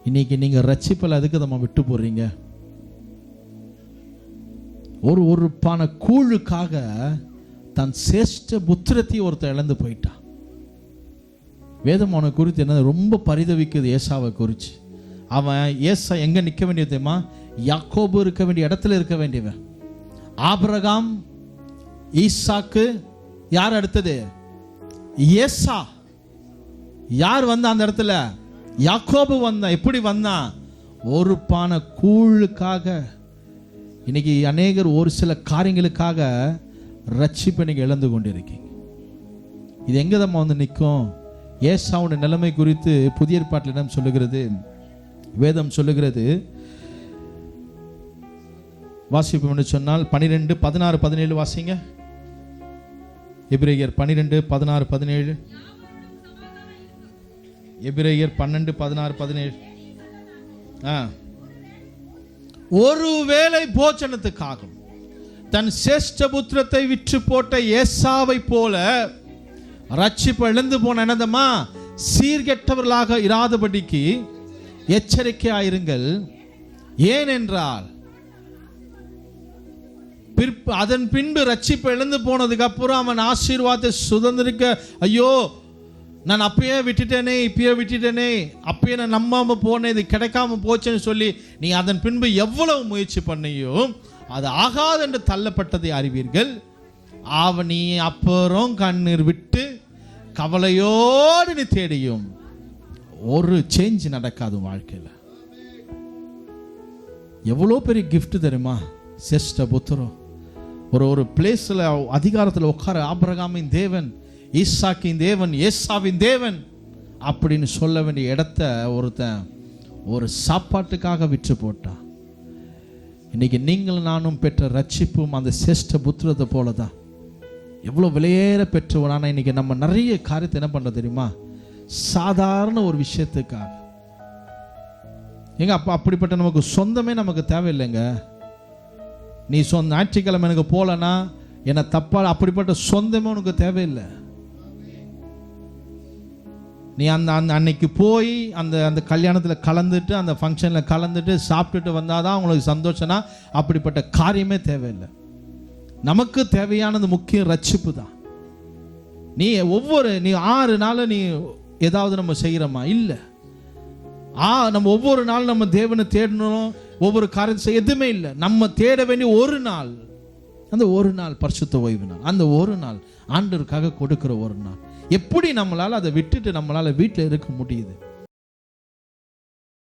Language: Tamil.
இன்னைக்கு நீங்க ரட்சிப்பில் அதுக்கு நம்ம விட்டு போறீங்க. ஒரு பானை கூழுக்காக தன் சேஷ்ட புத்திரத்தை ஒருத்தர் இழந்து போயிட்டான். வேதம் அவனை குறித்து என்ன ரொம்ப பரிதவிக்குது. ஏசாவை குறித்து அவன் ஏசா எங்க நிற்க வேண்டியது தெரியுமா? யாக்கோபு இருக்க வேண்டிய இடத்துல இருக்க வேண்டியவன். ஆபிரகாம், ஈசாக்கு, யார் அடுத்தது? ஏசா. யார் வந்தா அந்த இடத்துல? யாக்கோபு வந்தான். எப்படி வந்தான்? ஒரு பானை கூழுக்காக. இன்னைக்கு அநேகர் ஒரு சில காரியங்களுக்காக ரட்சிப்பை நீங்க இழந்து கொண்டிருக்கீங்க. இது எங்க நம்ம வந்து நிற்கும்? ஏசாவுடைய நிலைமை குறித்து புதிய ஏற்பாட்டில் இடம் சொல்லுகிறது, வேதம் சொல்லுகிறது. வாசிப்போம் என்று சொன்னால் 12, 16, 17 வாசிங்க. எபிரேயர் 12, 16, 17. எபிரேயர் 12, 16, 17. ஒருவேளை போஜனத்துக்காக தன் சேஷ்ட புத்திரத்தை விற்று போட்ட ஏசாவை போல ரட்சிப்பு இழந்து போன என்னதமா சீர்கெட்டவர்களாக இராதபடிக்கு எச்சரிக்கையாயிருங்கள். ஏனென்றால் அதன் பின்பு ரட்சிப்பு இழந்து போனதுக்கு அப்புறம் அவன் ஆசீர்வாதத்தை சுதந்திரிக்க, ஐயோ நான் அப்பயே விட்டுட்டேனே, இப்பயே விட்டுட்டேனே, அப்பயே நான் நம்பாம போனேன், இது கிடைக்காம போச்சேன்னு சொல்லி நீ அதன் பின்பு எவ்வளவு முயற்சி பண்ணியோ அது ஆகாது என்று தள்ளப்பட்டதை அறிவீர்கள். அவனி அப்புறம் கண்ணீர் விட்டு கவலையோடு நீ தேடியும் ஒரு சேஞ்ச் நடக்காது வாழ்க்கையில். எவ்வளோ பெரிய கிஃப்ட் தெரியுமா? சேஷ்ட புத்திரம் ஒரு பிளேஸில் அதிகாரத்தில் உட்கார, ஆபிரகாமின் தேவன், ஈசாக்கின் தேவன், ஏசாவின் தேவன் அப்படின்னு சொல்ல வேண்டிய இடத்த ஒருத்தன் ஒரு சாப்பாட்டுக்காக விற்று போட்டான். இன்னைக்கு நீங்கள் நானும் பெற்ற ரட்சிப்பும் அந்த சேஷ்ட புத்திரத்தை போல தான். எவ்வளோ விலையேற பெற்றவன். ஆனால் இன்னைக்கு நம்ம நிறைய காரியத்தை என்ன பண்ணுறது தெரியுமா? சாதாரண ஒரு விஷயத்துக்காக. எங்க அப்போ அப்படிப்பட்ட நமக்கு சொந்தமே நமக்கு தேவையில்லைங்க. நீ ஞாயிற்றுக்கிழமை எனக்கு போலனா என்ன தப்பா, அப்படிப்பட்ட சொந்தமே உனக்கு தேவையில்லை. நீ அன்னைக்கு போய் அந்த கல்யாணத்தில் கலந்துட்டு, அந்த ஃபங்க்ஷனில் கலந்துட்டு சாப்பிட்டுட்டு வந்தாதான் உங்களுக்கு சந்தோஷம்னா அப்படிப்பட்ட காரியமே தேவையில்லை. நமக்கு தேவையானது முக்கிய ரட்சிப்பு தான். நீ 6 நாள் நீ ஏதாவது நம்ம செய்கிறோமா? இல்லை. நம்ம ஒவ்வொரு நாள் நம்ம தேவனை தேடணும், ஒவ்வொரு காரியம் செய்ய எதுவுமே இல்லை. நம்ம தேட வேண்டிய ஒரு நாள், அந்த ஒரு நாள் பரிசுத்த ஓய்வு நாள். அந்த ஒரு நாள் ஆண்டவருக்காக கொடுக்கிற ஒரு நாள். எப்படி நம்மளால் அதை விட்டுட்டு நம்மளால் வீட்டில் இருக்க முடியுது?